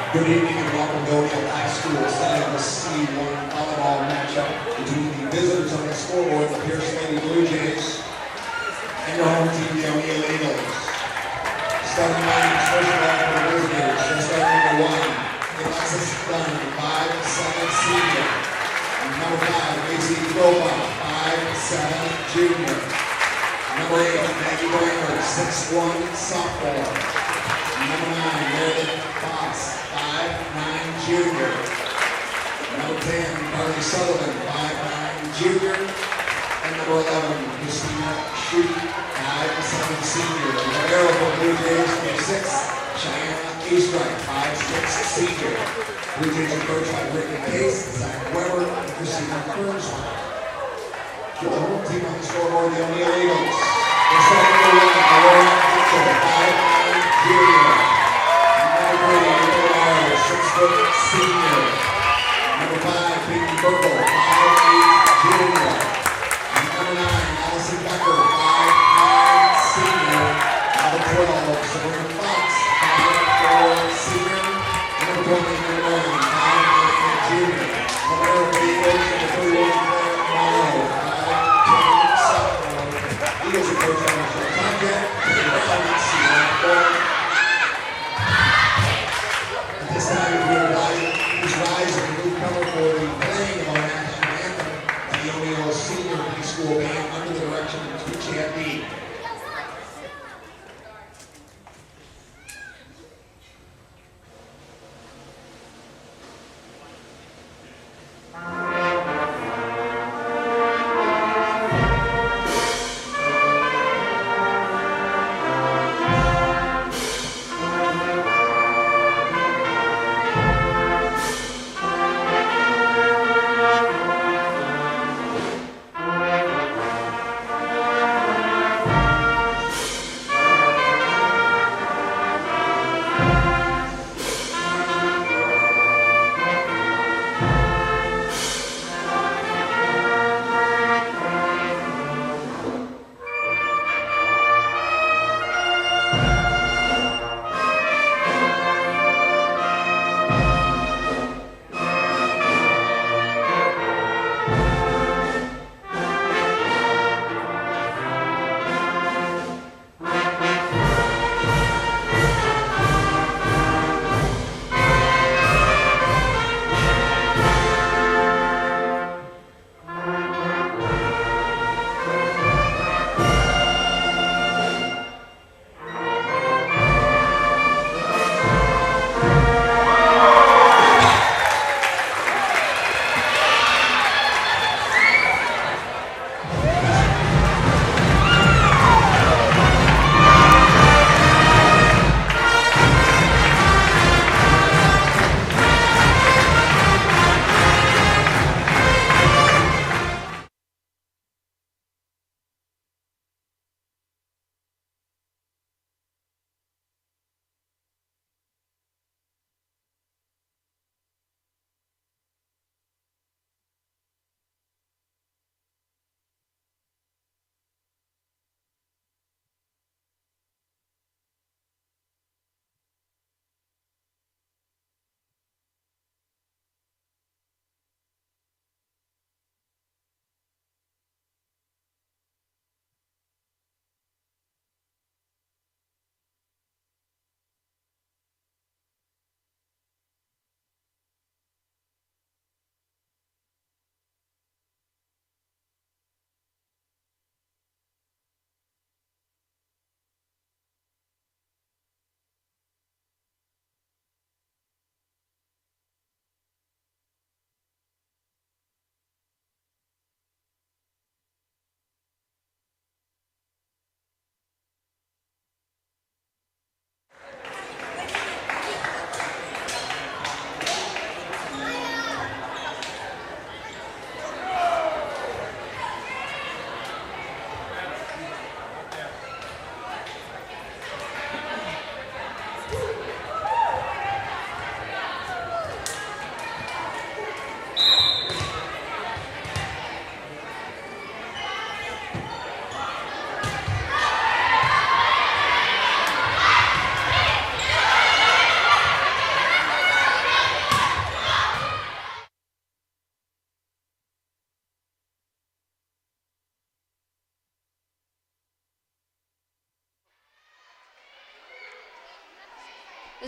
Good evening and welcome to Volleyball High School, setting the C1 volleyball matchup between the visitors on the scoreboard, the Pierce Lady Blue Jays, and your home team, the O'Neill Eagles. Starting lineups, first of all, for the visitors, just like number 1, Alexis Dunn, 5'7" senior. Number 5, Macy Gropa, 5'7" junior. Number 8, Maggie Branger, 6'1" sophomore. Number 9, Meredith Fox, 5'9" junior. Number 10, Carly Sullivan, 5'9" junior. And number 11, Christina Schutte, 5'7" senior. The arrow for Blue Jays, number 6, Cheyenne Eastwright, 5'6" senior. Blue Jays are coached by Brittany Case, Zach Weber, and Christina Kearns. To the home team on the scoreboard, the O'Neill Eagles. They're starting number 1, Aurora Mitchell, 5'9" junior. Number 3, Nicolaro, 6' senior. Number 5, Peyton Burkle, 5'8" junior. Number 9, Allison Becker, 5'9" senior. Number 12, Sabrina Fox, 5'4" senior. Number 20, Nicolaro, 5'9" junior. Number 38, number 31, Morrow, 5'10" sophomore. Eagles are coached by Michelle Conrad, and the Falcons see at this time, he's rising a newcomer for the playing of our national anthem, the O'Neill Senior High School Band under the direction of TCFD.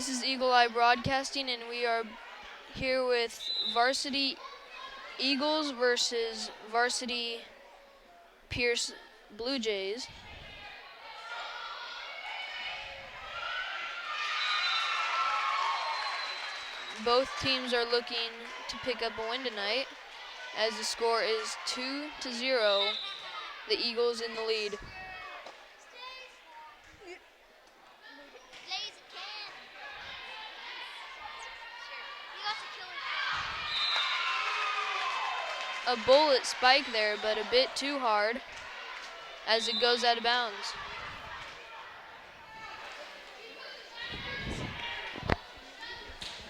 This is Eagle Eye Broadcasting, and we are here with Varsity Eagles versus Varsity Pierce Blue Jays. Both teams are looking to pick up a win tonight, as the score is 2-0. The Eagles in the lead. A bullet spike there, but a bit too hard as it goes out of bounds.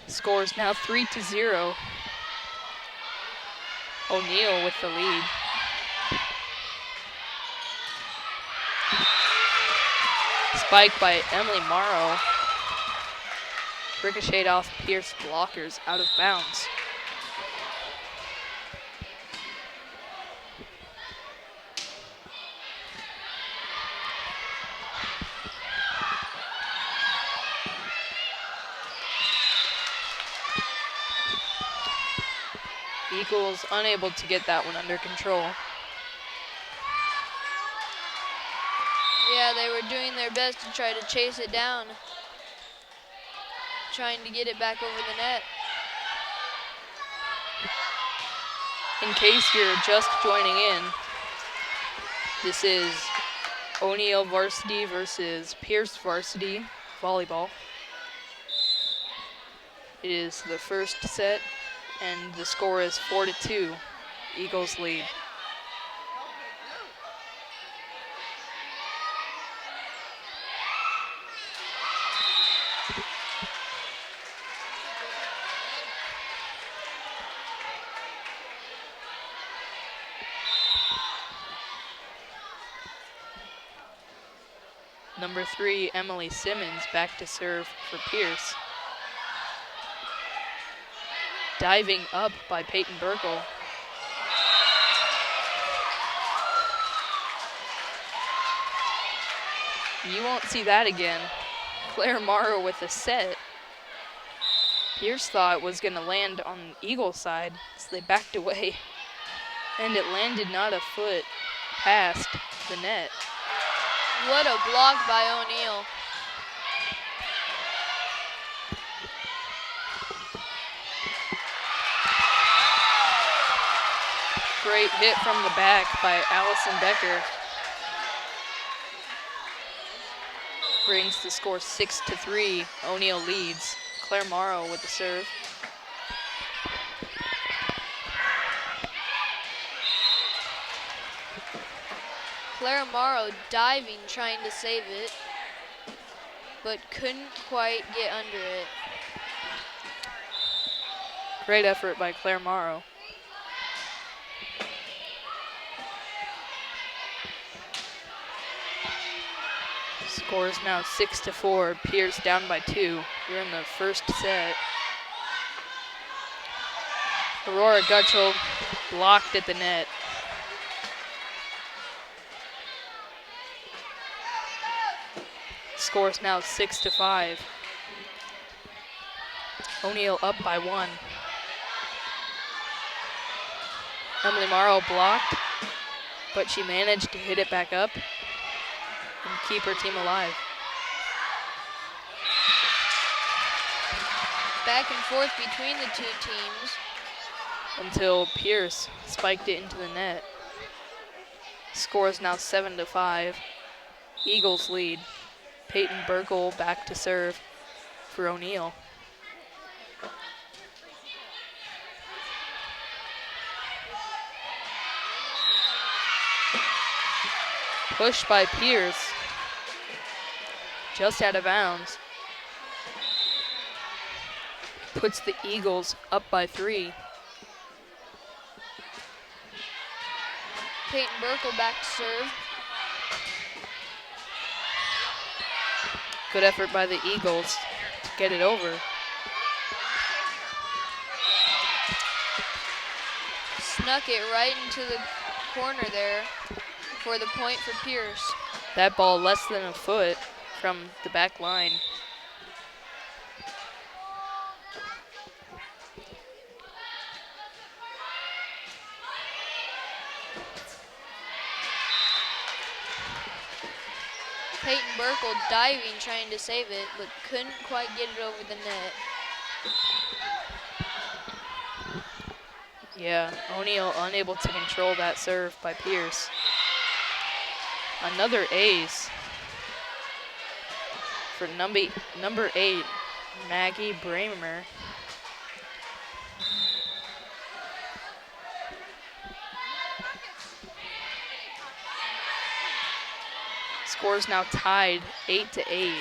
Score is now 3-0. O'Neill with the lead. Spike by Emily Morrow. Ricocheted off Pierce blockers out of bounds. Eagles unable to get that one under control. Yeah, they were doing their best to try to chase it down, trying to get it back over the net. In case you're just joining in, this is O'Neill varsity versus Pierce varsity volleyball. It is the first set, and the score is 4-2. Eagles lead. Number 3, Emily Simmons, back to serve for Pierce. Diving up by Peyton Burkle. You won't see that again. Claire Morrow with a set. Pierce thought it was going to land on Eagles' side, so they backed away. And it landed not a foot past the net. What a block by O'Neill. Great hit from the back by Allison Becker. Brings the score 6-3. O'Neill leads. Claire Morrow with the serve. Claire Morrow diving, trying to save it, but couldn't quite get under it. Great effort by Claire Morrow. Score is now 6-4. Pierce down by 2. We're in the first set. Aurora Gutschel blocked at the net. Score is now 6-5. O'Neill up by 1. Emily Morrow blocked, but she managed to hit it back up and keep her team alive. Back and forth between the two teams. Until Pierce spiked it into the net. Score is now 7-5. Eagles lead. Peyton Burkle back to serve for O'Neill. Push by Pierce. Just out of bounds. Puts the Eagles up by 3. Peyton Burkle back to serve. Good effort by the Eagles to get it over. Snuck it right into the corner there for the point for Pierce. That ball less than a foot from the back line. Peyton Burkle diving, trying to save it, but couldn't quite get it over the net. Yeah, O'Neal unable to control that serve by Pierce. Another ace for number 8, Maggie Bramer. Score is now tied 8-8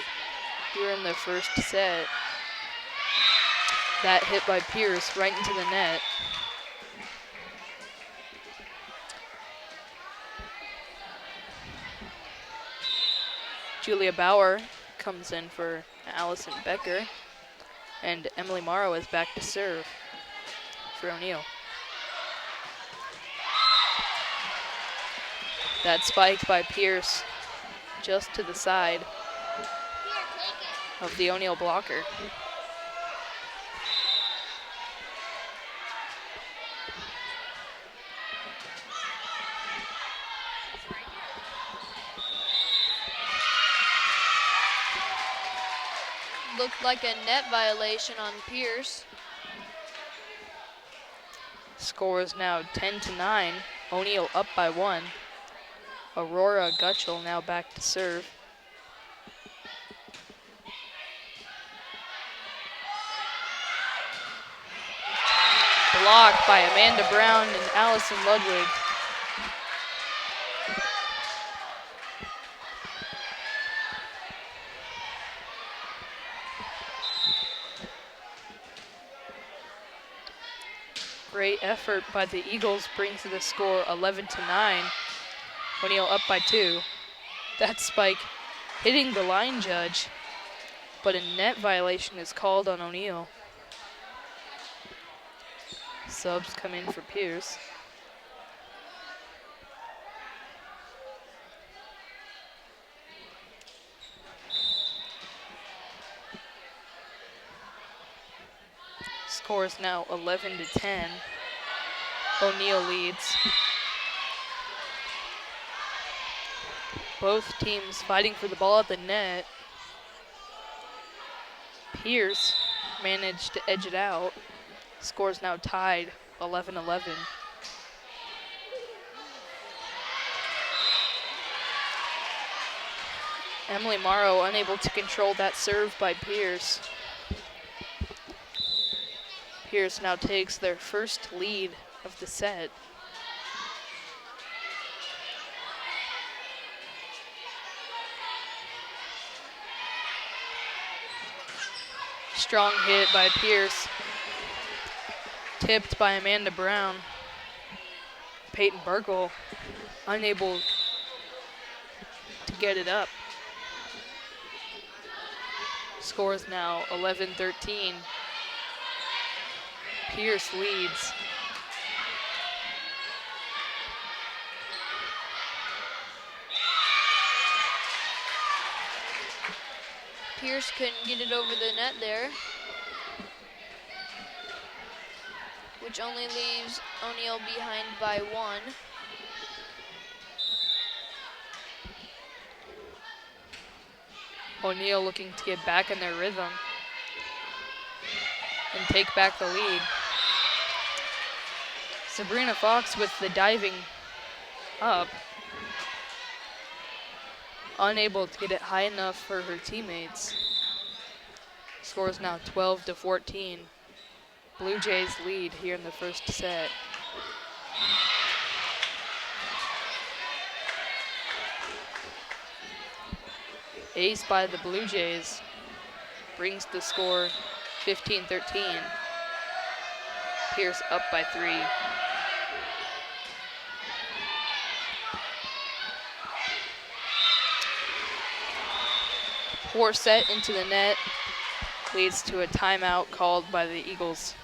here in the first set. That hit by Pierce right into the net. Julia Bauer comes in for Allison Becker, and Emily Morrow is back to serve for O'Neal. That spike by Pierce just to the side of the O'Neal blocker. Looked like a net violation on Pierce. Score is now 10-9. O'Neal up by 1. Aurora Gutschel now back to serve. Blocked by Amanda Brown and Allison Ludwig. Great effort by the Eagles brings the score 11-9. O'Neal up by 2. That spike hitting the line judge, but a net violation is called on O'Neal. Subs come in for Pierce. Score is now 11-10. O'Neal leads. Both teams fighting for the ball at the net. Pierce managed to edge it out. Score is now tied 11-11. Emily Morrow unable to control that serve by Pierce. Pierce now takes their first lead of the set. Strong hit by Pierce. Tipped by Amanda Brown. Peyton Burkle unable to get it up. Score is now 11-13. Pierce leads. Pierce couldn't get it over the net there, which only leaves O'Neal behind by 1. O'Neal looking to get back in their rhythm and take back the lead. Sabrina Fox with the diving up, unable to get it high enough for her teammates. Score is now 12-14. Blue Jays lead here in the first set. Ace by the Blue Jays brings the score 15-13. Pierce up by 3. Poor set into the net leads to a timeout called by the Eagles.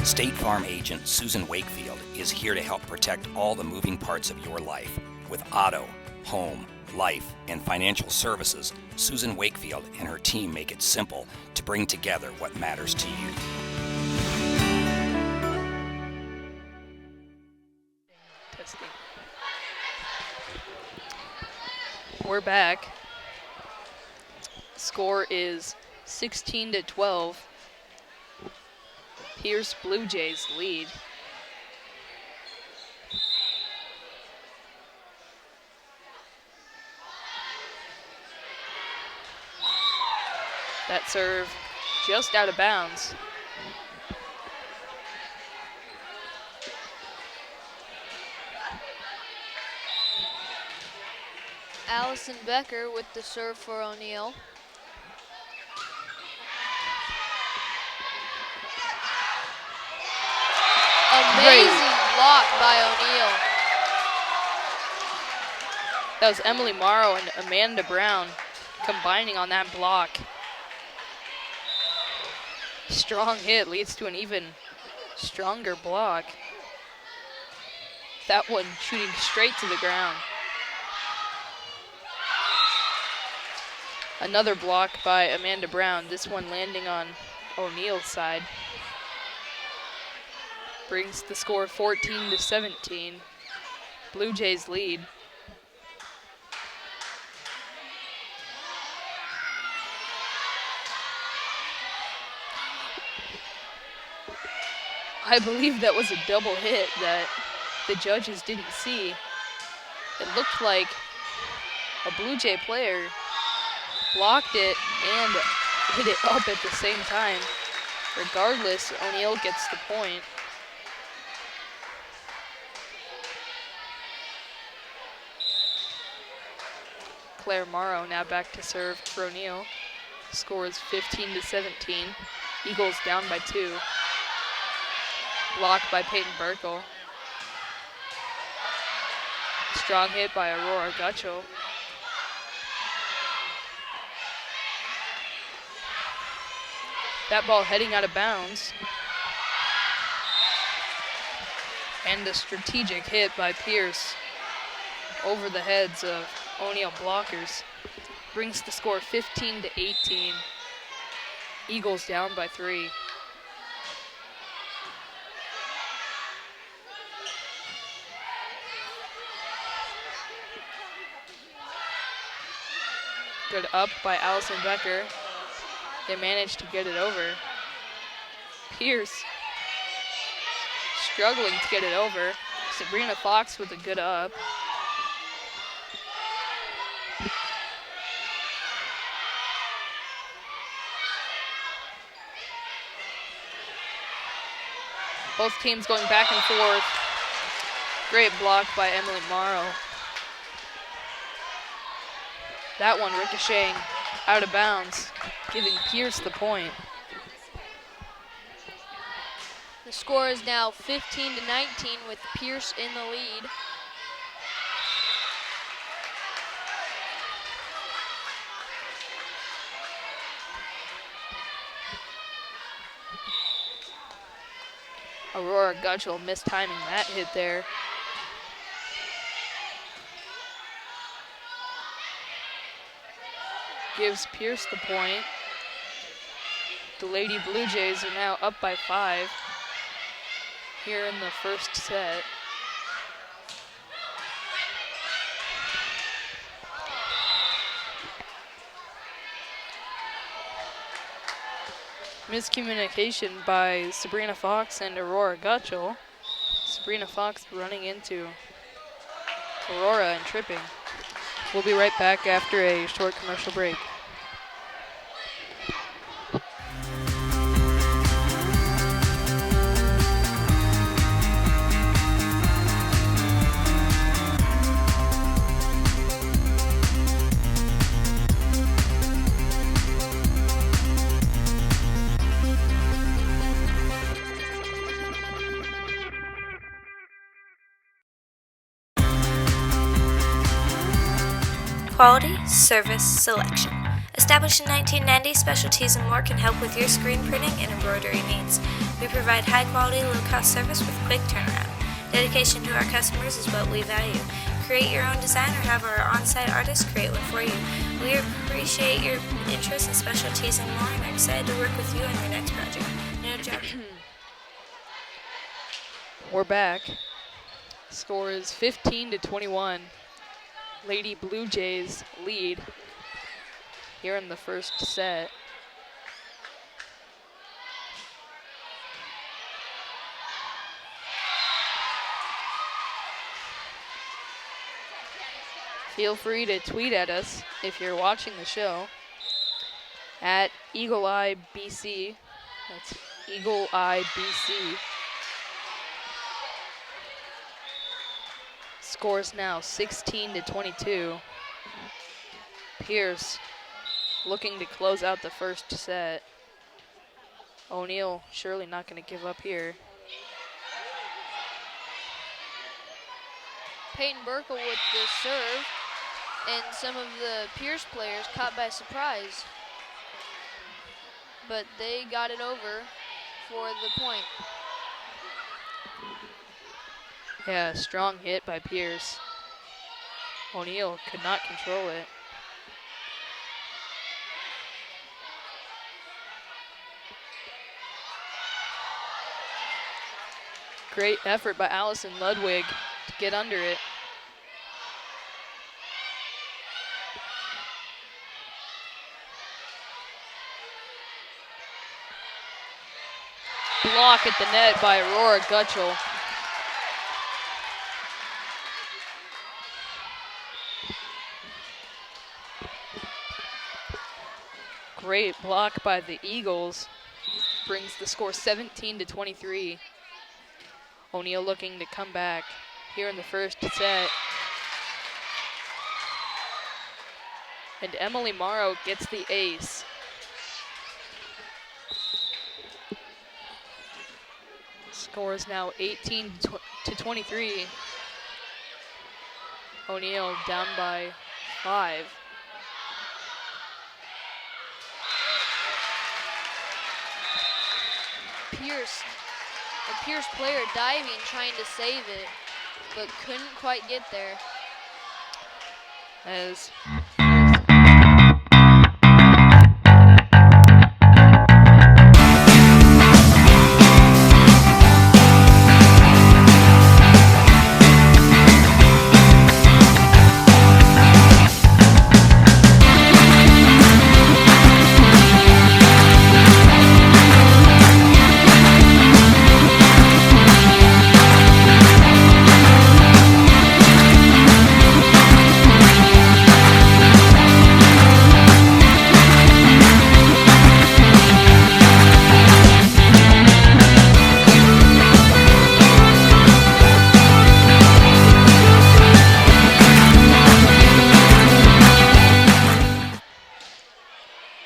State Farm agent Susan Wakefield is here to help protect all the moving parts of your life with auto, home, life, and financial services, Susan Wakefield and her team make it simple to bring together what matters to you. Testing. We're back. Score is 16-12. Pierce Blue Jays lead. That serve just out of bounds. Allison Becker with the serve for O'Neill. Amazing block by O'Neill. That was Emily Morrow and Amanda Brown combining on that block. Strong hit leads to an even stronger block. That one shooting straight to the ground. Another block by Amanda Brown, this one landing on O'Neill's side. Brings the score 14-17. Blue Jays lead. I believe that was a double hit that the judges didn't see. It looked like a Blue Jay player blocked it and hit it up at the same time. Regardless, O'Neill gets the point. Claire Morrow now back to serve for O'Neill. Score is 15-17. Eagles down by 2. Blocked by Peyton Burkle. Strong hit by Aurora Gutschel. That ball heading out of bounds. And a strategic hit by Pierce over the heads of O'Neill blockers. Brings the score 15-18. Eagles down by 3. Good up by Allison Becker. They managed to get it over. Pierce struggling to get it over. Sabrina Fox with a good up. Both teams going back and forth. Great block by Emily Morrow. That one ricocheting out of bounds, giving Pierce the point. The score is now 15-19 with Pierce in the lead. Aurora Gutschel mistiming that hit there. Gives Pierce the point. The Lady Blue Jays are now up by 5 here in the first set. Miscommunication by Sabrina Fox and Aurora Gutschel. Sabrina Fox running into Aurora and tripping. We'll be right back after a short commercial break. Quality, service, selection. Established in 1990, Specialties and More can help with your screen printing and embroidery needs. We provide high-quality, low-cost service with quick turnaround. Dedication to our customers is what we value. create your own design or have our on-site artists create one for you. We appreciate your interest in specialties and more and are excited to work with you on your next project. No job. We're back. Score is 15-21. Lady Blue Jays lead here in the first set. Feel free to tweet at us if you're watching the show at Eagle Eye BC. That's Eagle Eye BC. Scores now 16-22. Pierce looking to close out the first set. O'Neal surely not going to give up here. Peyton Burkle with the serve, and some of the Pierce players caught by surprise. But they got it over for the point. Yeah, strong hit by Pierce. O'Neal could not control it. Great effort by Allison Ludwig to get under it. Block at the net by Aurora Gutschel. Great block by the Eagles. Brings the score 17-23. O'Neal looking to come back here in the first set. And Emily Morrow gets the ace. Score is now 18-23. O'Neal down by 5. A Pierce player diving, trying to save it, but couldn't quite get there. As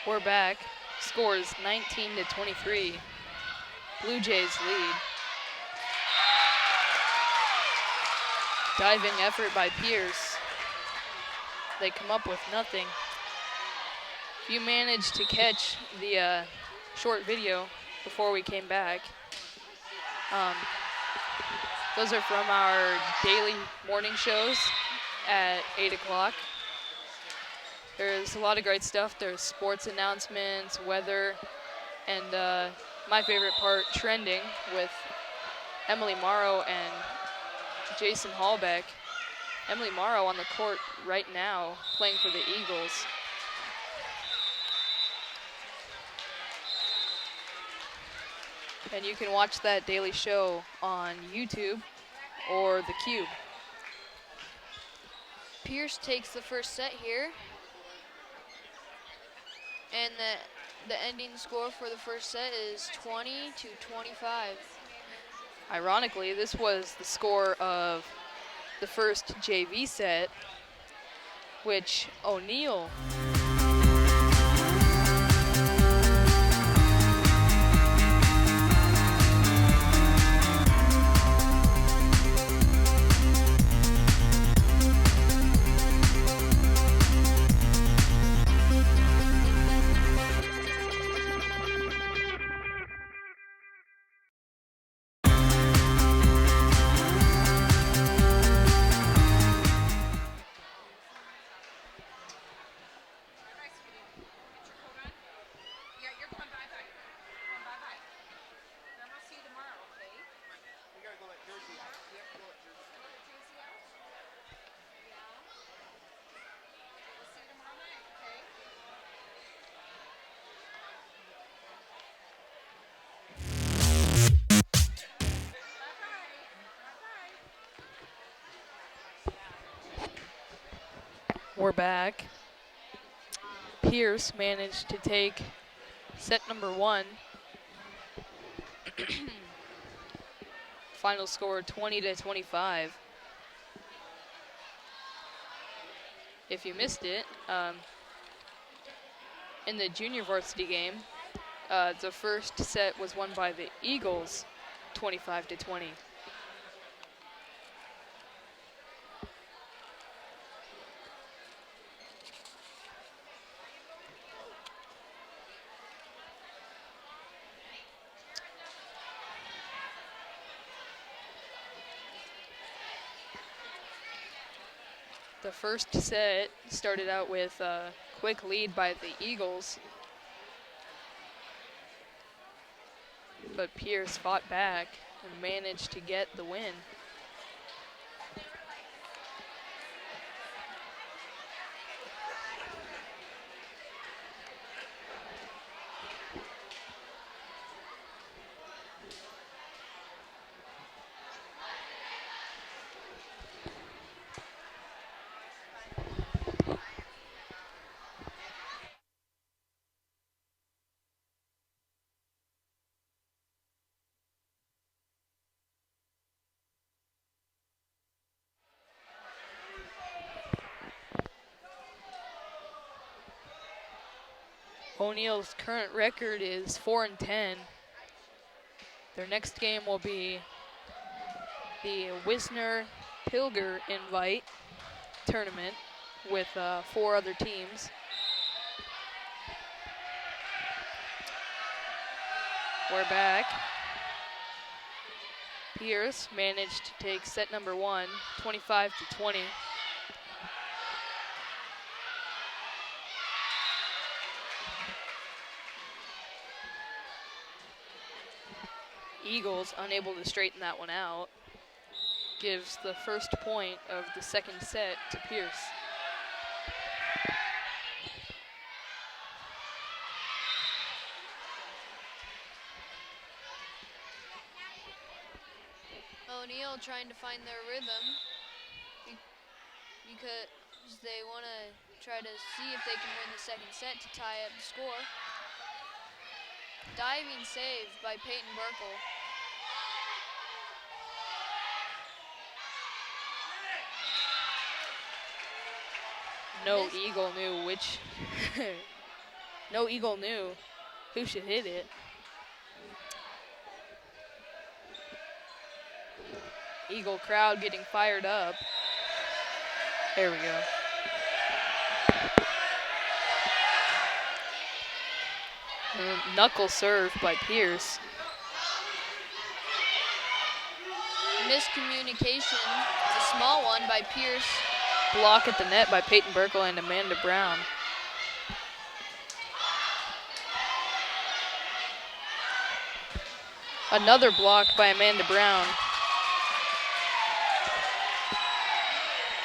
we're back. Scores 19-23. Blue Jays lead. Diving effort by Pierce. They come up with nothing. If you managed to catch the short video before we came back, those are from our daily morning shows at 8 o'clock. There's a lot of great stuff. There's sports announcements, weather, and my favorite part, trending, with Emily Morrow and Jason Hallbeck. Emily Morrow on the court right now, playing for the Eagles. And you can watch that daily show on YouTube or the Cube. Pierce takes the first set here. And the ending score for the first set is 20-25. Ironically, this was the score of the first JV set, which O'Neal We're back. Pierce managed to take set number 1. Final score 20-25. If you missed it, in the junior varsity game, the first set was won by the Eagles, 25-20. The first set started out with a quick lead by the Eagles, but Pierce fought back and managed to get the win. O'Neill's current record is 4-10. Their next game will be the Wisner Pilger Invite tournament with 4 other teams. We're back. Pierce managed to take set number 1, 25-20. Eagles unable to straighten that one out. Gives the first point of the second set to Pierce. O'Neill trying to find their rhythm because they want to try to see if they can win the second set to tie up the score. Diving save by Peyton Burkle. No Eagle knew which. No Eagle knew who should hit it. Eagle crowd getting fired up. There we go. Knuckle serve by Pierce. Miscommunication, a small one by Pierce. Block at the net by Peyton Burkle and Amanda Brown. Another block by Amanda Brown.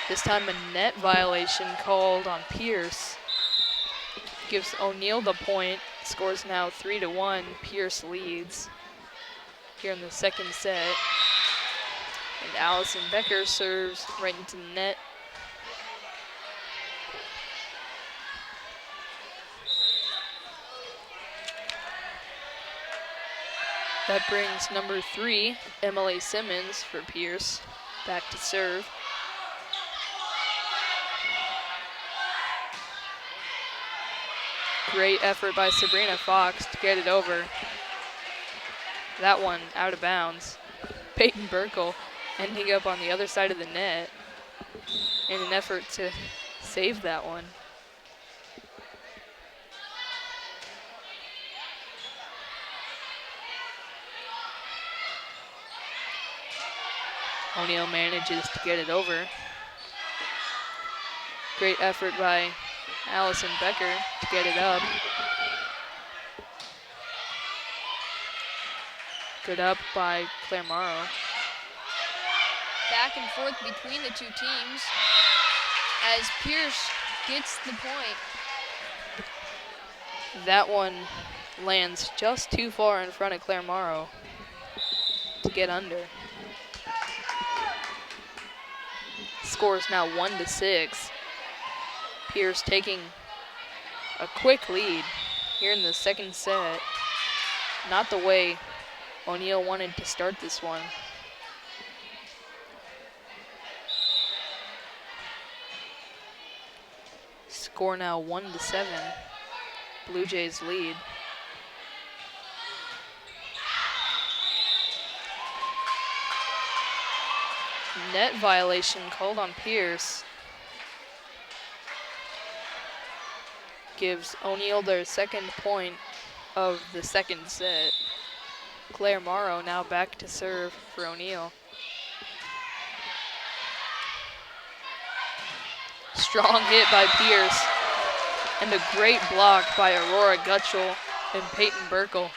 This time a net violation called on Pierce. Gives O'Neill the point. Scores now 3-1. Pierce leads here in the second set. And Allison Becker serves right into the net. That brings number 3, Emily Simmons for Pierce, back to serve. Great effort by Sabrina Fox to get it over. That one out of bounds. Peyton Burkle ending up on the other side of the net in an effort to save that one. O'Neill manages to get it over. Great effort by Allison Becker to get it up. Good up by Claire Morrow. Back and forth between the two teams as Pierce gets the point. That one lands just too far in front of Claire Morrow to get under. Score is now 1-6. Pierce taking a quick lead here in the second set. Not the way O'Neal wanted to start this one. Score now 1-7. Blue Jays lead. Net violation called on Pierce. Gives O'Neal their second point of the second set. Claire Morrow now back to serve for O'Neal. Strong hit by Pierce. And a great block by Aurora Gutschel and Peyton Burkle.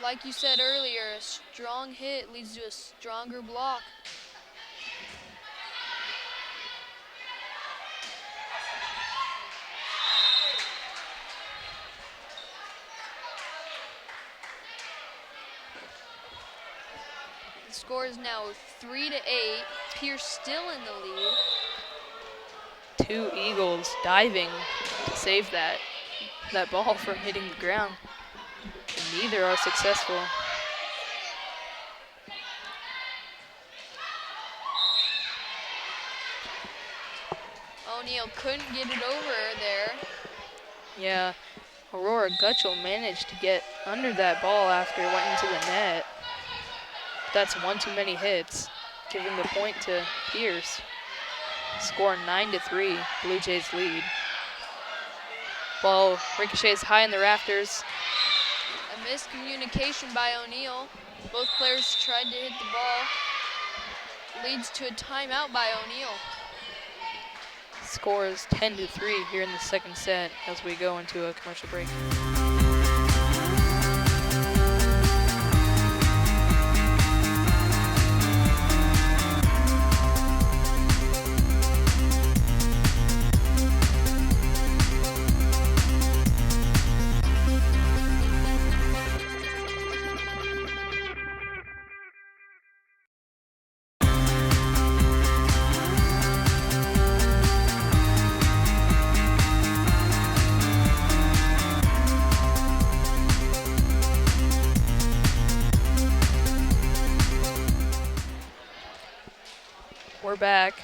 Like you said earlier, a strong hit leads to a stronger block. The score is now 3-8. Pierce still in the lead. Two Eagles diving to save that ball from hitting the ground. And neither are successful. O'Neal couldn't get it over there. Yeah, Aurora Gutschel managed to get under that ball after it went into the net. That's one too many hits, giving the point to Pierce. Score 9-3, Blue Jays lead. Ball ricochets high in the rafters. A miscommunication by O'Neal. Both players tried to hit the ball. Leads to a timeout by O'Neal. Score is 10-3 here in the second set as we go into a commercial break. We're back.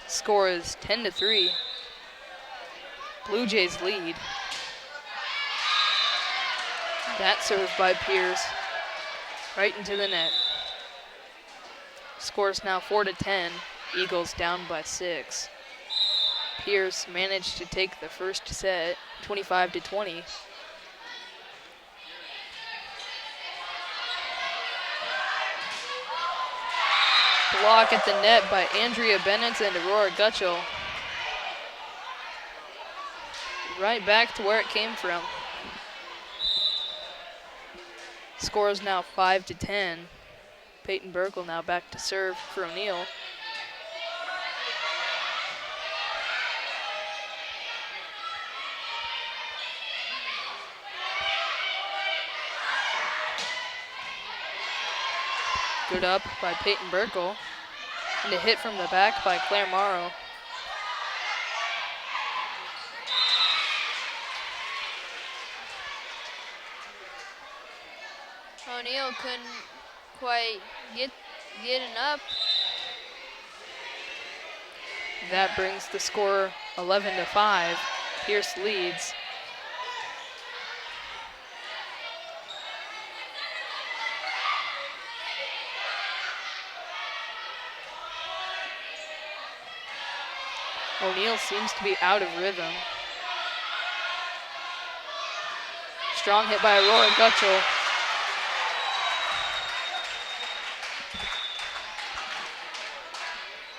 Score is 10-3. Blue Jays lead. That serve by Pierce right into the net. Score is now 4-10. Eagles down by 6. Pierce managed to take the first set 25-20. Block at the net by Andrea Bennett and Aurora Gutschel. Right back to where it came from. Score is now 5-10. Peyton Burkle now back to serve for O'Neal. Good up by Peyton Burkle. And a hit from the back by Claire Morrow. O'Neal couldn't quite get it up. That brings the score 11-5. Pierce leads. O'Neal seems to be out of rhythm. Strong hit by Aurora Gutschel.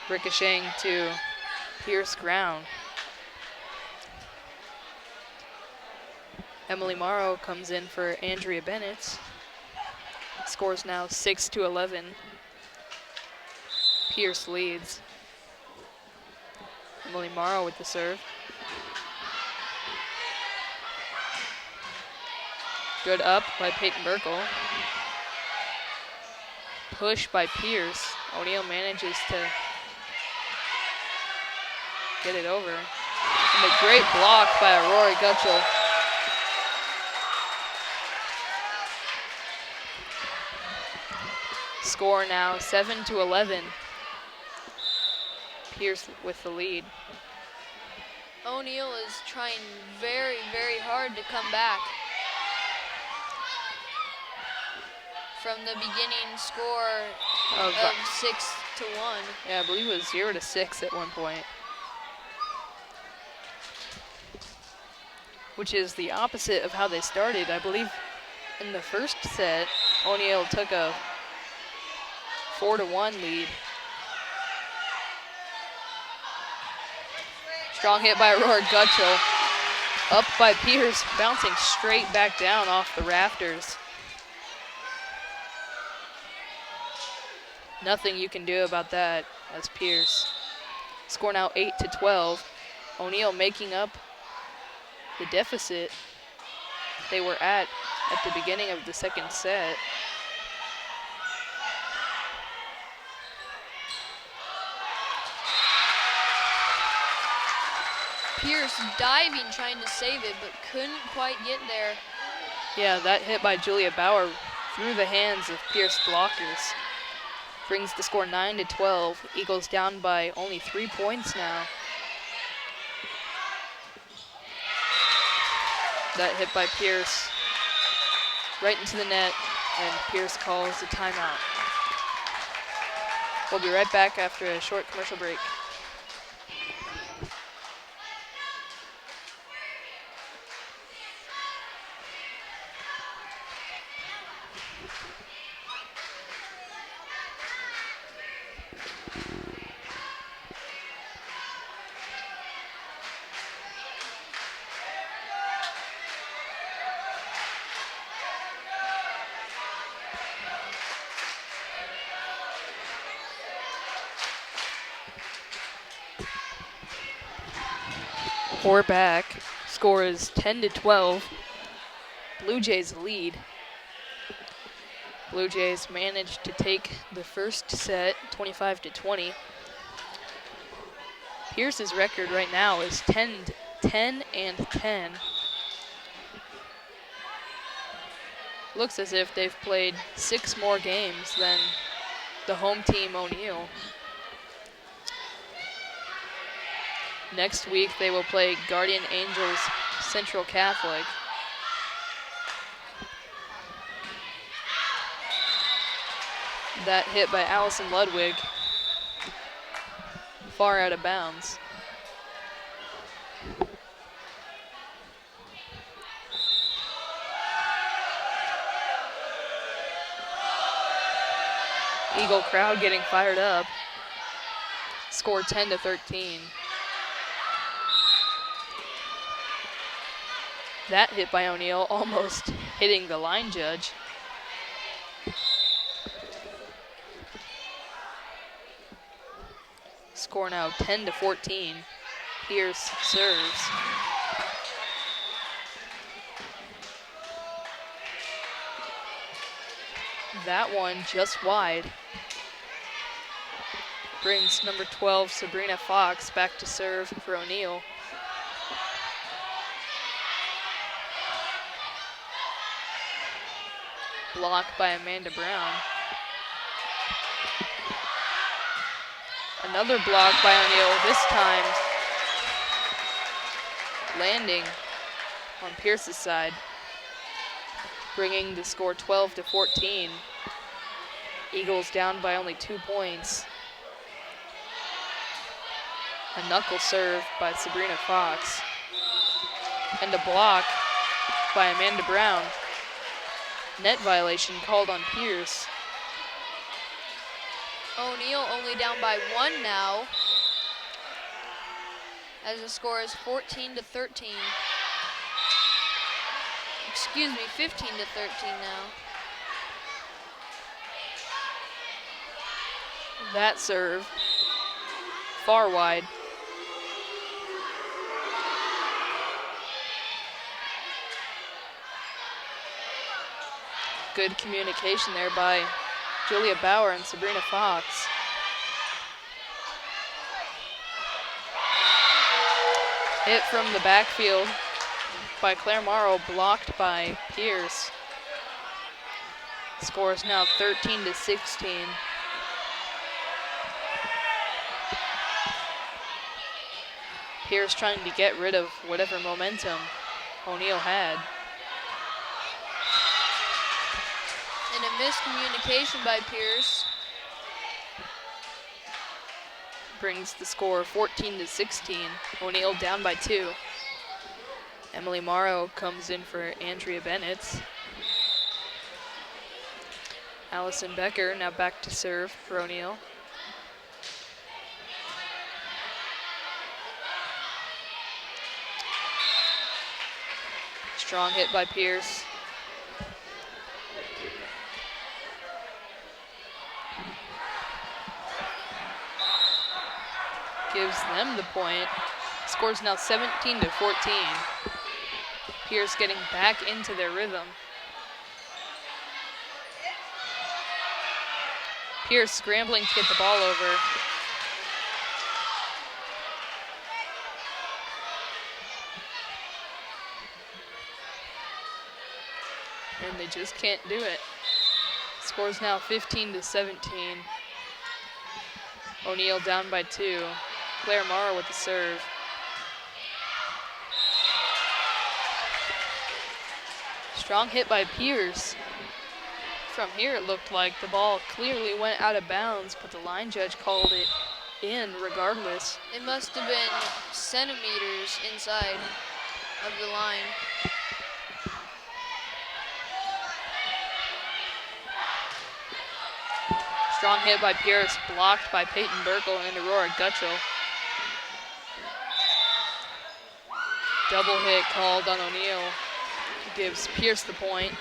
Ricocheting to Pierce ground. Emily Morrow comes in for Andrea Bennett. Scores now 6-11. Pierce leads. Emily Morrow with the serve. Good up by Peyton Burkle. Push by Pierce O'Neal manages to get it over. And a great block by Rory Gutschel. Score now 7-11. Pierce with the lead. O'Neal is trying very, very hard to come back from the beginning score of 6-1. Yeah, I believe it was 0-6 at one point. Which is the opposite of how they started. I believe in the first set, O'Neal took a 4-1 lead. Strong hit by Rory Gutschel. Up by Pierce, bouncing straight back down off the rafters. Nothing you can do about that as Pierce. Score now 8-12. O'Neal making up the deficit they were at the beginning of the second set. Pierce diving, trying to save it, but couldn't quite get there. Yeah, that hit by Julia Bauer through the hands of Pierce blockers. Brings the score 9-12. Eagles down by only 3 points now. That hit by Pierce right into the net, and Pierce calls a timeout. We'll be right back after a short commercial break. We're back. Score is 10-12. Blue Jays lead. Blue Jays managed to take the first set 25-20. Pierce's record right now is 10-10. Looks as if they've played 6 more games than the home team O'Neal. Next week, they will play Guardian Angels Central Catholic. That hit by Allison Ludwig, far out of bounds. Eagle crowd getting fired up. Score 10-13. That hit by O'Neal, almost hitting the line judge. Score now 10-14. Pierce serves. That one just wide. Brings number 12, Sabrina Fox, back to serve for O'Neal. Block by Amanda Brown. Another block by O'Neal, this time landing on Pierce's side, bringing the score 12-14. Eagles down by only 2 points. A knuckle serve by Sabrina Fox. And a block by Amanda Brown. Net violation called on Pierce. O'Neal only down by 1 now, as the score is 14-13. Excuse me, 15-13 now. That serve, far wide. Good communication there by Julia Bauer and Sabrina Fox. Hit from the backfield by Claire Morrow, blocked by Pierce. Score is now 13-16. Pierce trying to get rid of whatever momentum O'Neill had. And a miscommunication by Pierce. Brings the score 14-16. O'Neill down by 2. Emily Morrow comes in for Andrea Bennett. Allison Becker now back to serve for O'Neill. Strong hit by Pierce. Gives them the point. Score's now 17-14. Pierce getting back into their rhythm. Pierce scrambling to get the ball over. And they just can't do it. Score's now 15-17. O'Neill down by 2. Claire Morrow with the serve. Strong hit by Pierce. From here it looked like the ball clearly went out of bounds, but the line judge called it in regardless. It must have been centimeters inside of the line. Strong hit by Pierce, blocked by Peyton Burkle and Aurora Gutschel. Double hit called on O'Neill. Gives Pierce the point.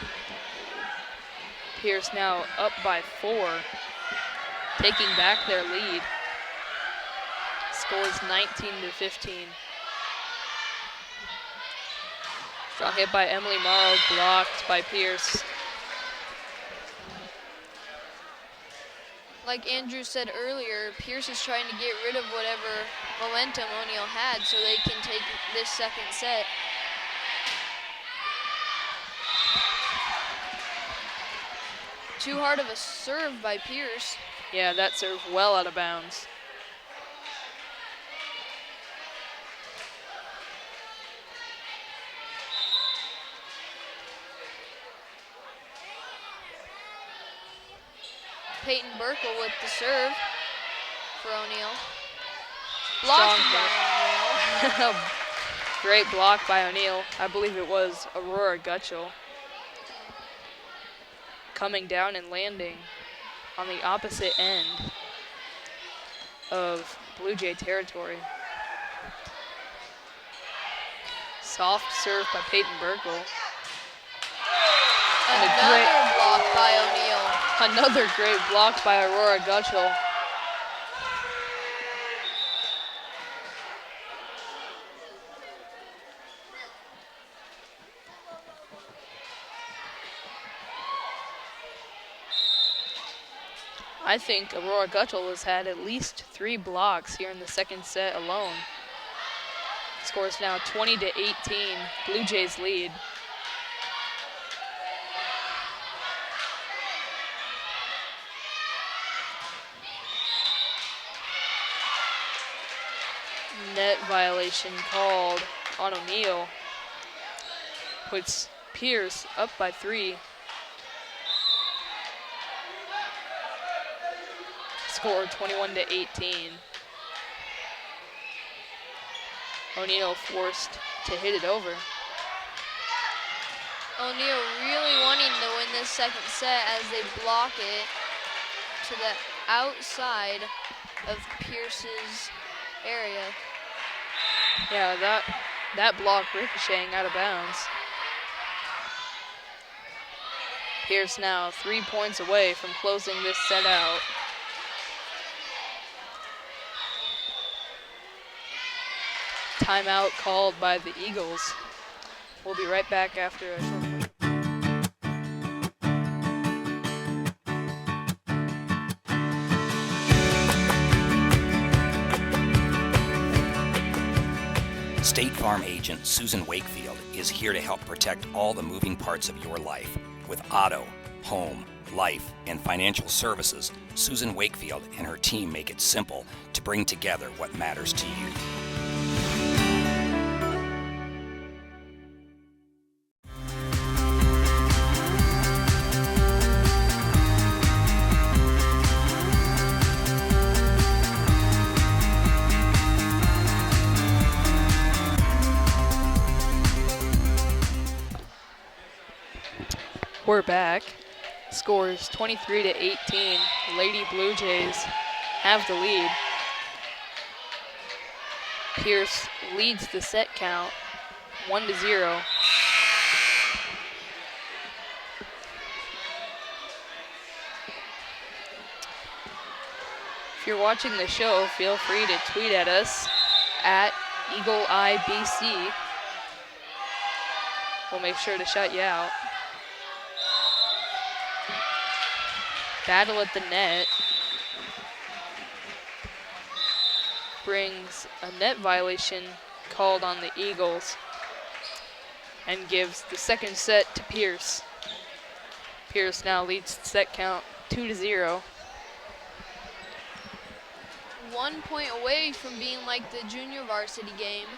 Pierce now up by 4, taking back their lead. Scores 19-15. Strong hit by Emily Morrow, blocked by Pierce. Like Andrew said earlier, Pierce is trying to get rid of whatever momentum O'Neill had so they can take this second set. Too hard of a serve by Pierce. Yeah, that serve well out of bounds. Peyton Burkle with the serve for O'Neill. Blocked by O'Neill. Great block by O'Neill. I believe it was Aurora Gutschel. Coming down and landing on the opposite end of Blue Jay territory. Soft serve by Peyton Burkle. And Another block by O'Neill. Another great block by Aurora Gutschel. I think Aurora Gutschel has had at least 3 blocks here in the second set alone. Scores now 20-18, Blue Jays lead. Net violation called on O'Neill. Puts Pierce up by 3. Score 21-18. O'Neill forced to hit it over. O'Neill really wanting to win this second set as they block it to the outside of Pierce's area. Yeah, that block ricocheting out of bounds. Pierce now 3 points away from closing this set out. Timeout called by the Eagles. We'll be right back after a short break. State Farm agent Susan Wakefield is here to help protect all the moving parts of your life. With auto, home, life, and financial services, Susan Wakefield and her team make it simple to bring together what matters to you. We're back. Scores 23-18. Lady Blue Jays have the lead. Pierce leads the set count 1-0. If you're watching the show, feel free to tweet at us at EagleEyeBC. We'll make sure to shout you out. Battle at the net brings a net violation called on the Eagles and gives the second set to Pierce. Pierce now leads the set count 2-0. 1 point away from being like the junior varsity game,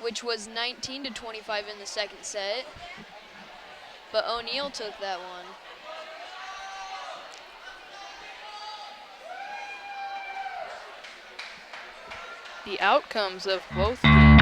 which was 19-25 in the second set, but O'Neill took that one. The outcomes of both games.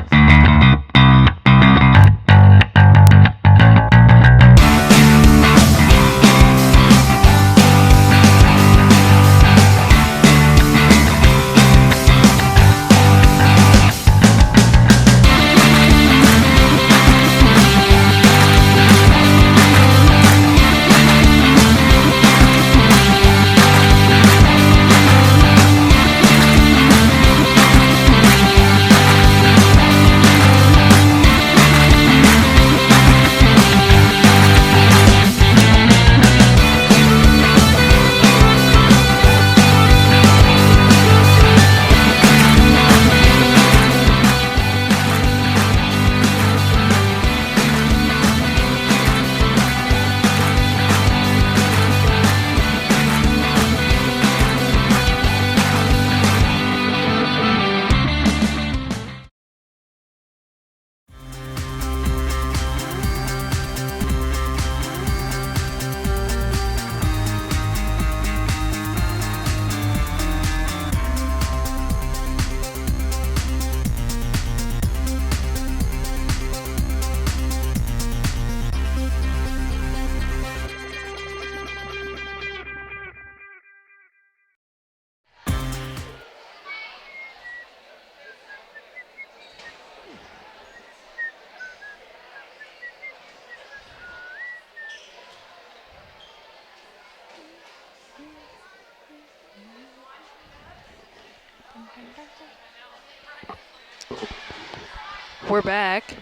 We're back.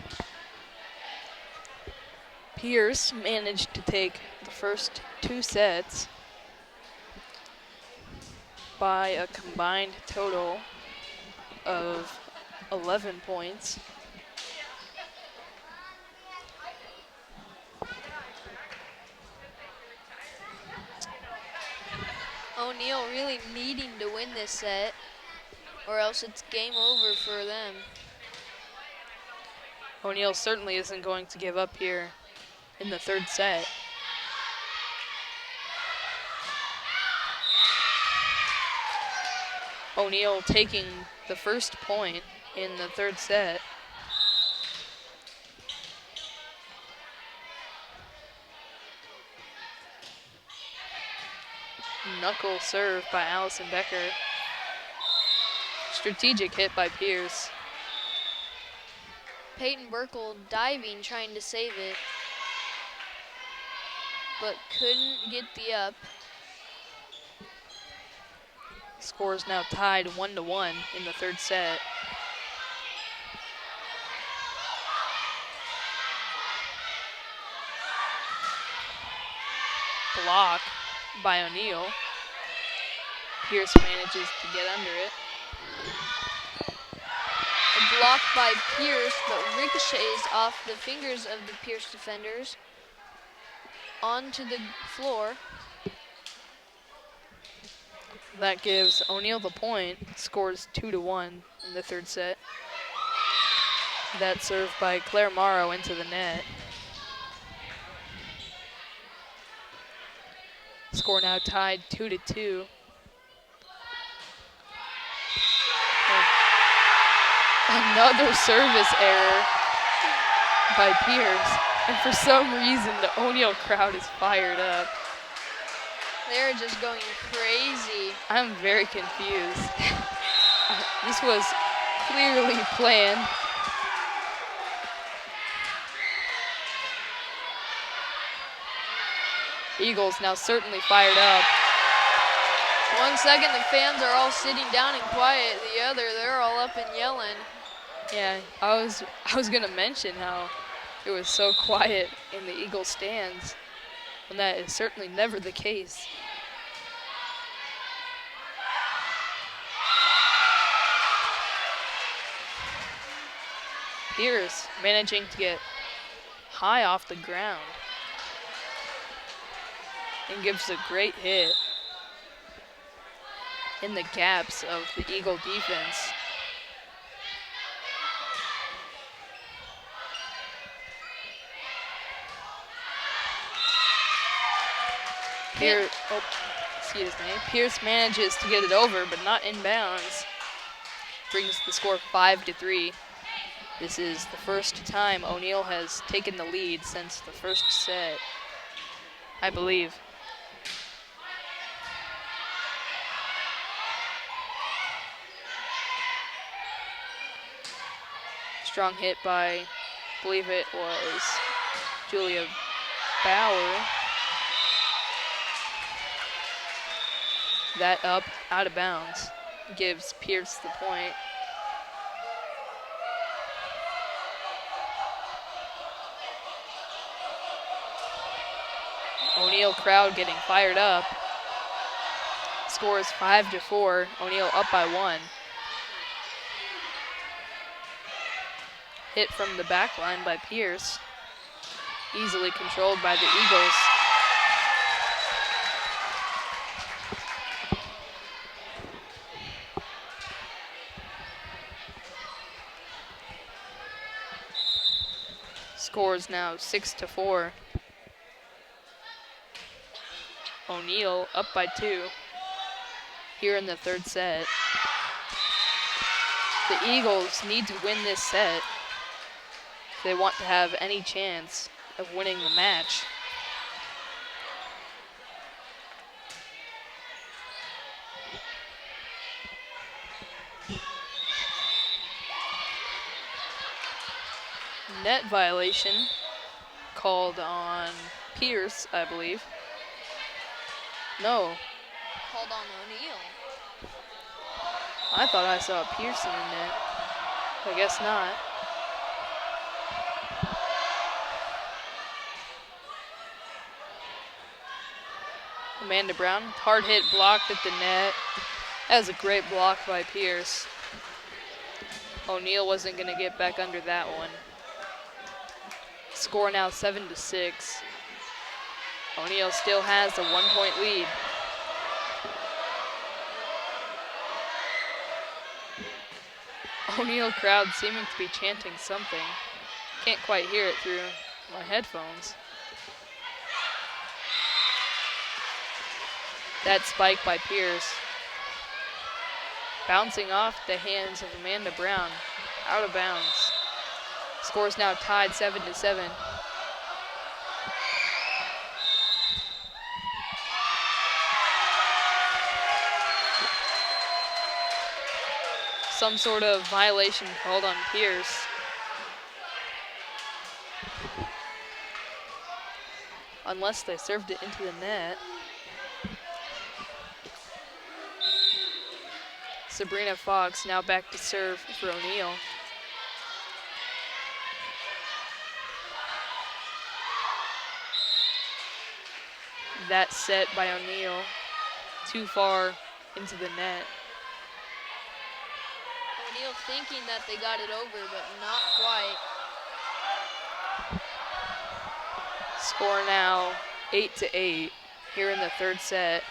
Pierce managed to take the first two sets by a combined total of 11 points. O'Neill really needing to win this set, or else it's game over for them. O'Neill certainly isn't going to give up here in the third set. O'Neill taking the first point in the third set. Knuckle serve by Allison Becker. Strategic hit by Pierce. Peyton Burkle diving, trying to save it, but couldn't get the up. Score is now tied 1-1 in the third set. Block by O'Neill. Pierce manages to get under it. A blocked by Pierce, but ricochets off the fingers of the Pierce defenders onto the floor. That gives O'Neal the point. Scores 2-1 in the third set. That served by Claire Morrow into the net. Score now tied 2-2. Another service error by Pierce. And for some reason, the O'Neal crowd is fired up. They're just going crazy. I'm very confused. This was clearly planned. Eagles now certainly fired up. 1 second, the fans are all sitting down and quiet. The other, they're all up and yelling. Yeah, I was gonna mention how it was so quiet in the Eagles stands, and that is certainly never the case. Pierce managing to get high off the ground and gives a great hit in the gaps of the Eagle defense. Pierce manages to get it over, but not in bounds. Brings the score 5-3. This is the first time O'Neal has taken the lead since the first set, I believe. Strong hit by, I believe it was Julia Bauer. That up, out of bounds, gives Pierce the point. O'Neal crowd getting fired up. Score is 5-4. O'Neal up by 1. Hit from the back line by Pierce. Easily controlled by the Eagles. Score is now 6-4. O'Neal up by 2 here in the third set. The Eagles need to win this set if they want to have any chance of winning the match. Net violation called on Pierce, I believe. No, Called on O'Neal. I thought I saw Pierce in the net. I guess not. Amanda Brown, hard hit, blocked at the net. That was a great block by Pierce. O'Neal wasn't going to get back under that one. Score now 7-6. O'Neal still has a 1-point lead. O'Neal crowd seeming to be chanting something. Can't quite hear it through my headphones. That spike by Pierce. Bouncing off the hands of Amanda Brown. Out of bounds. Score's now tied 7-7. Some sort of violation called on Pierce. Unless they served it into the net. Sabrina Fox now back to serve for O'Neal. That set by O'Neal, too far into the net. O'Neill thinking that they got it over, but not quite. Score now 8-8 here in the third set.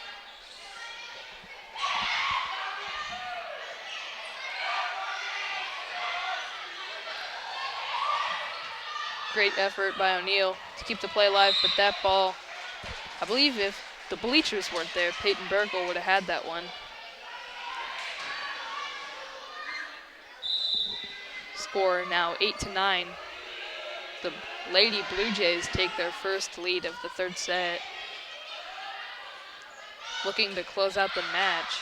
Great effort by O'Neill to keep the play alive, but that ball, I believe if the bleachers weren't there, Peyton Burkle would have had that one. Score now 8-9. The Lady Blue Jays take their first lead of the third set. Looking to close out the match.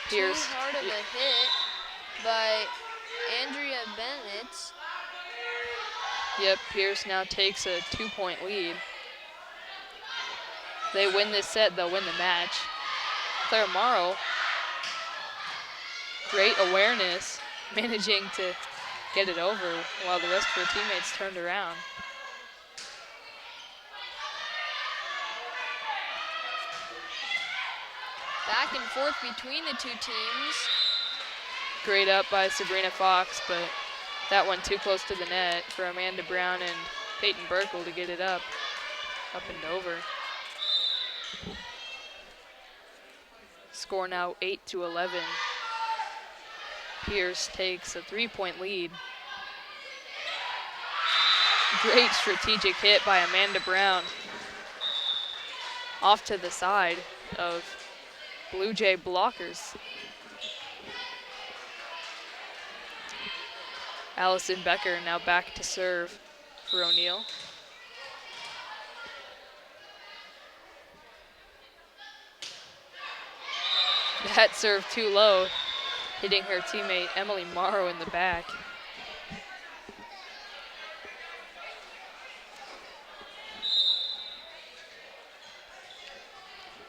Pierce. Too hard of a hit by Andrea Bennett. Yep, Pierce now takes a 2-point lead. If they win this set, they'll win the match. Claire Morrow, great awareness, managing to get it over while the rest of her teammates turned around. Back and forth between the two teams. Great up by Sabrina Fox, but that one too close to the net for Amanda Brown and Peyton Burkle to get it up and over. Score now 8-11. Pierce takes a 3-point lead. Great strategic hit by Amanda Brown. Off to the side of Blue Jay blockers. Allison Becker now back to serve for O'Neill. That serve too low, hitting her teammate Emily Morrow in the back.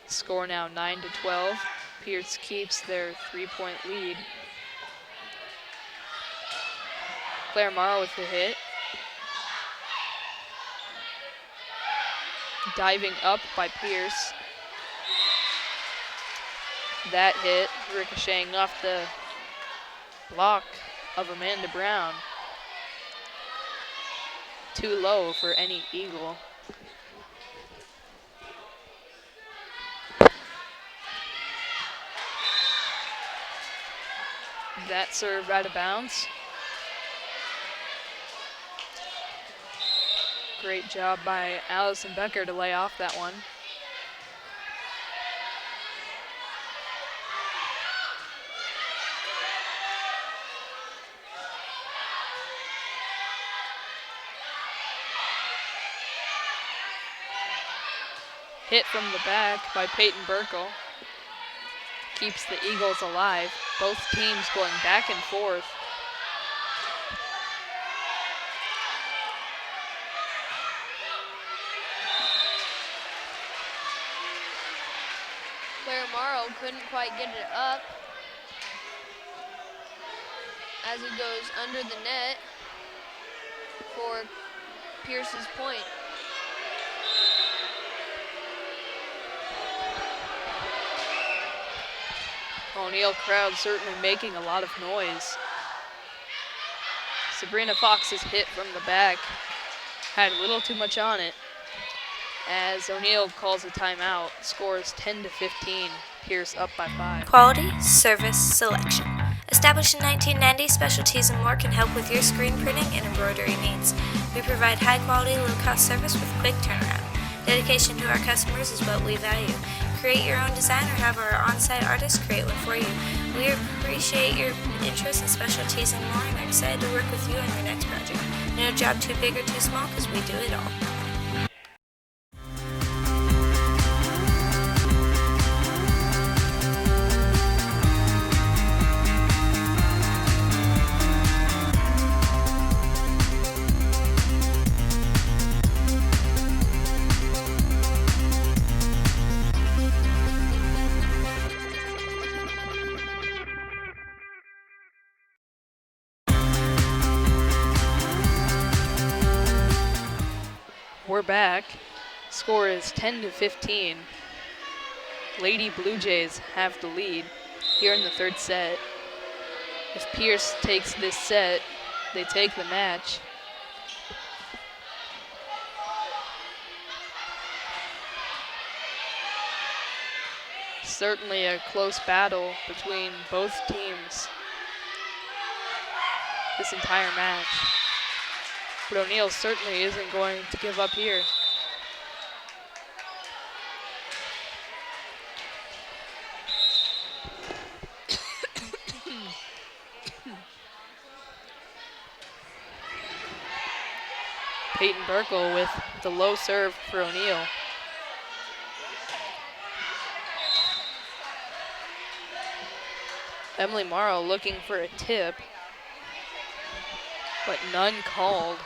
Score now 9-12. Pierce keeps their 3-point lead. Claire Morrow with the hit. Diving up by Pierce. That hit ricocheting off the block of Amanda Brown. Too low for any Eagle. That serve out of bounds. Great job by Allison Becker to lay off that one. Hit from the back by Peyton Burkle. Keeps the Eagles alive. Both teams going back and forth. Claire Morrow couldn't quite get it up as it goes under the net for Pierce's point. O'Neill crowd certainly making a lot of noise. Sabrina Fox's hit from the back had a little too much on it. As O'Neill calls a timeout, scores 10-15, Pierce up by 5. Quality, service, selection. Established in 1990, Specialties and More can help with your screen printing and embroidery needs. We provide high-quality, low-cost service with quick turnaround. Dedication to our customers is what we value. Create your own design or have our on-site artists create one for you. We appreciate your interest in Specialties and More and are excited to work with you on your next project. No job too big or too small because we do it all. We're back. Score is 10-15. Lady Blue Jays have the lead here in the third set. If Pierce takes this set, they take the match. Certainly a close battle between both teams this entire match. But O'Neal certainly isn't going to give up here. Peyton Burkle with the low serve for O'Neal. Emily Morrow looking for a tip, but none called.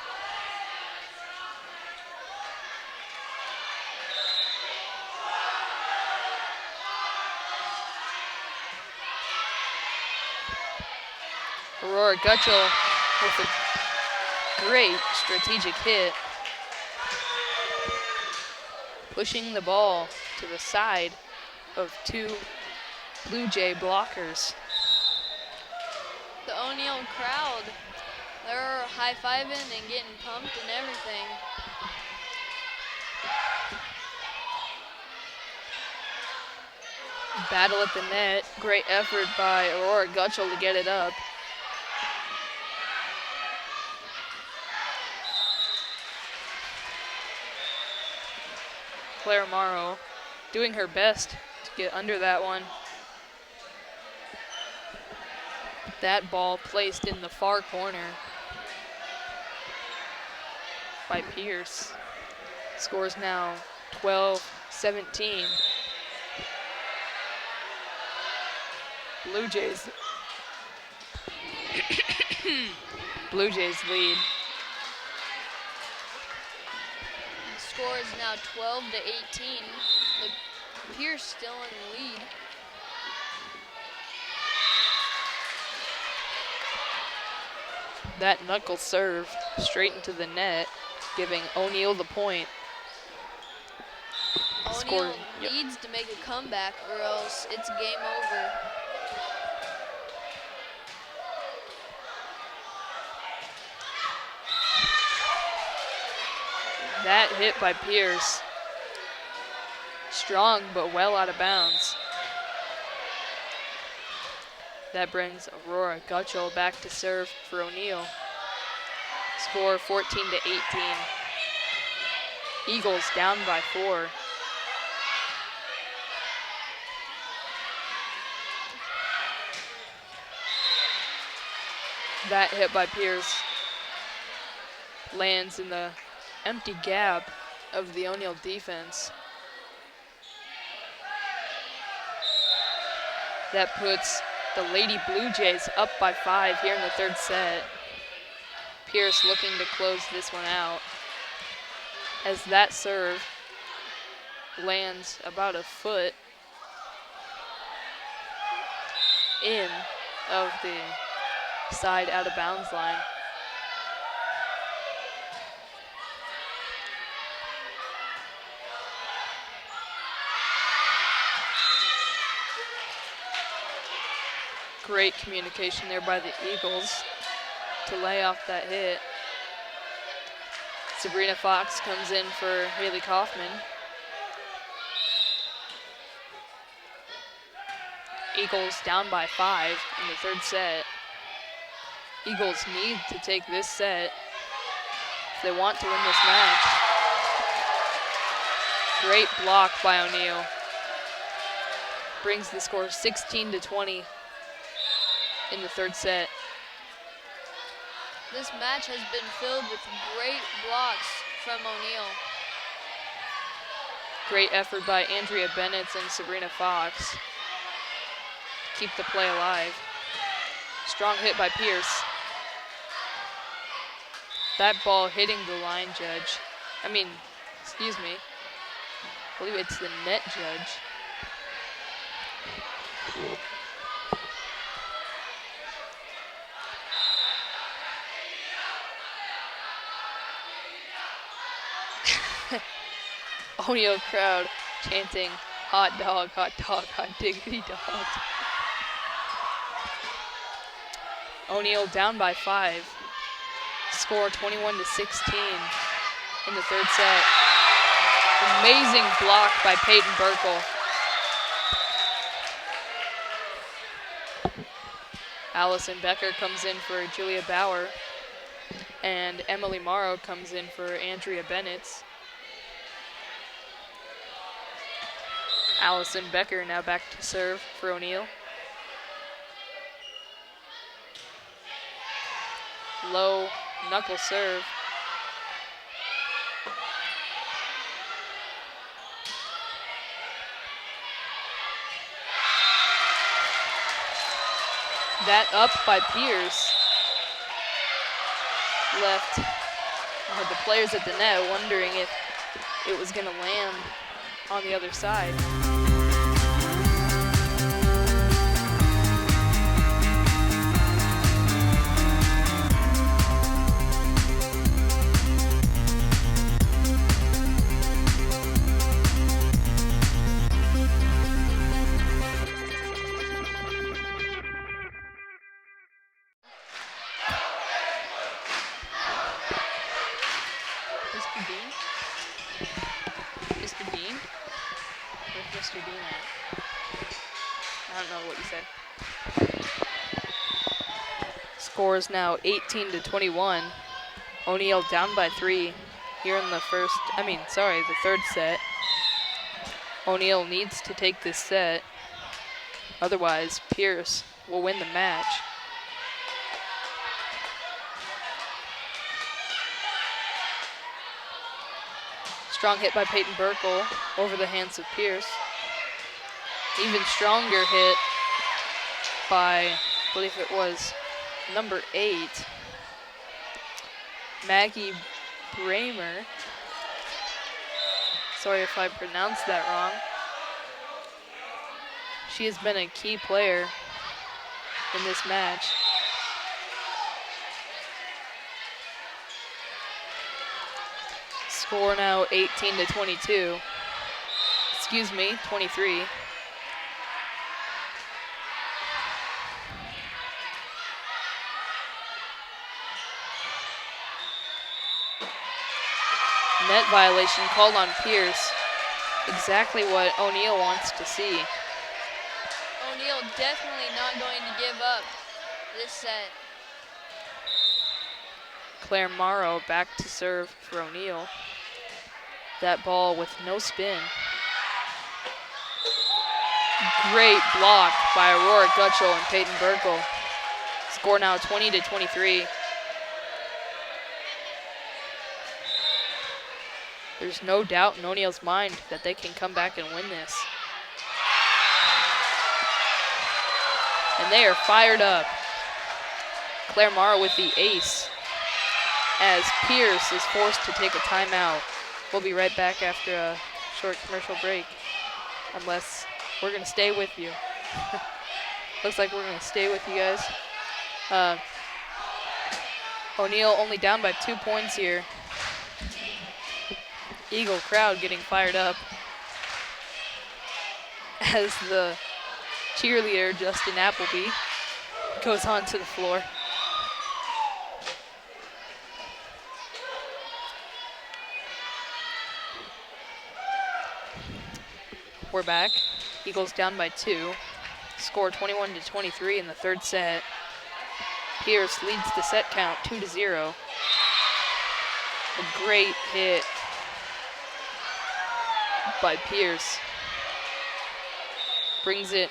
Aurora Gutschel with a great strategic hit, pushing the ball to the side of two Blue Jay blockers. The O'Neal crowd, they're high-fiving and getting pumped and everything. Battle at the net, great effort by Aurora Gutschel to get it up. Claire Morrow doing her best to get under that one. That ball placed in the far corner by Pierce. Scores now 12-17. Blue Jays. Blue Jays lead. The score is now 12-18. The Pierce still in the lead. That knuckle serve straight into the net, giving O'Neal the point. O'Neal needs to make a comeback or else it's game over. That hit by Pierce. Strong, but well out of bounds. That brings Aurora Gutschel back to serve for O'Neal. Score 14-18. Eagles down by 4. That hit by Pierce lands in the empty gap of the O'Neal defense. That puts the Lady Blue Jays up by 5 here in the third set. Pierce looking to close this one out, as that serve lands about a foot in of the side out of bounds line. Great communication there by the Eagles to lay off that hit. Sabrina Fox comes in for Haley Kaufman. Eagles down by 5 in the third set. Eagles need to take this set if they want to win this match. Great block by O'Neal. Brings the score 16-20 in the third set. This match has been filled with great blocks from O'Neal. Great effort by Andrea Bennett and Sabrina Fox to keep the play alive. Strong hit by Pierce. That ball hitting the line judge. Excuse me. I believe it's the net judge. O'Neal crowd chanting Hot dog, hot diggity dog. O'Neal down by 5. Score 21-16 in the third set. Amazing block by Peyton Burkle. Allison Becker comes in for Julia Bauer, and Emily Morrow comes in for Andrea Bennett. Allison Becker now back to serve for O'Neal. Low knuckle serve. That up by Pierce. Left the players at the net wondering if it was going to land on the other side. Mr. Dean? Mr. Dean? Where's Mr. Dean at? I don't know what you said. Score is now 18-21. O'Neal down by 3 here in the the third set. O'Neal needs to take this set. Otherwise, Pierce will win the match. Strong hit by Peyton Burkle over the hands of Pierce. Even stronger hit by, I believe it was number 8, Maggie Bramer. Sorry if I pronounced that wrong. She has been a key player in this match. Score now 18-22. Excuse me, 23. Net violation called on Pierce. Exactly what O'Neal wants to see. O'Neal definitely not going to give up this set. Claire Morrow back to serve for O'Neal. That ball with no spin. Great block by Aurora Gutschel and Peyton Burkle. Score now 20-23. There's no doubt in O'Neal's mind that they can come back and win this. And they are fired up. Claire Morrow with the ace as Pierce is forced to take a timeout. We'll be right back after a short commercial break, unless we're going to stay with you. Looks like we're going to stay with you guys. O'Neal only down by 2 points here. Eagle crowd getting fired up as the cheerleader, Justin Appleby, goes onto the floor. We're back. Eagles down by 2. Score 21-23 in the third set. Pierce leads the set count 2-0. A great hit by Pierce. Brings it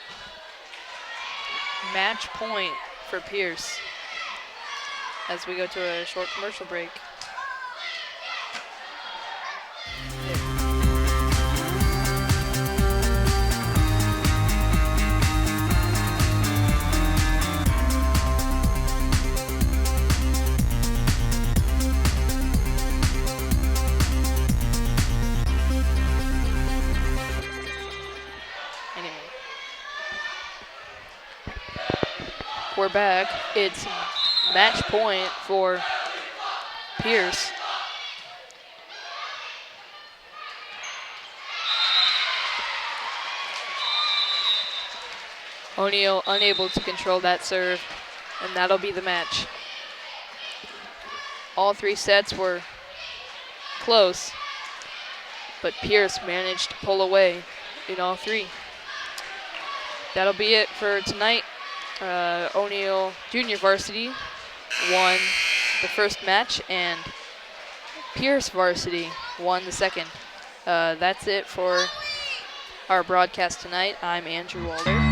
match point for Pierce as we go to a short commercial break. We're back. It's match point for Pierce. O'Neal unable to control that serve, and that'll be the match. All 3 sets were close, but Pierce managed to pull away in all 3. That'll be it for tonight. O'Neal Junior Varsity won the first match, and Pierce Varsity won the second. That's it for our broadcast tonight. I'm Andrew Walder.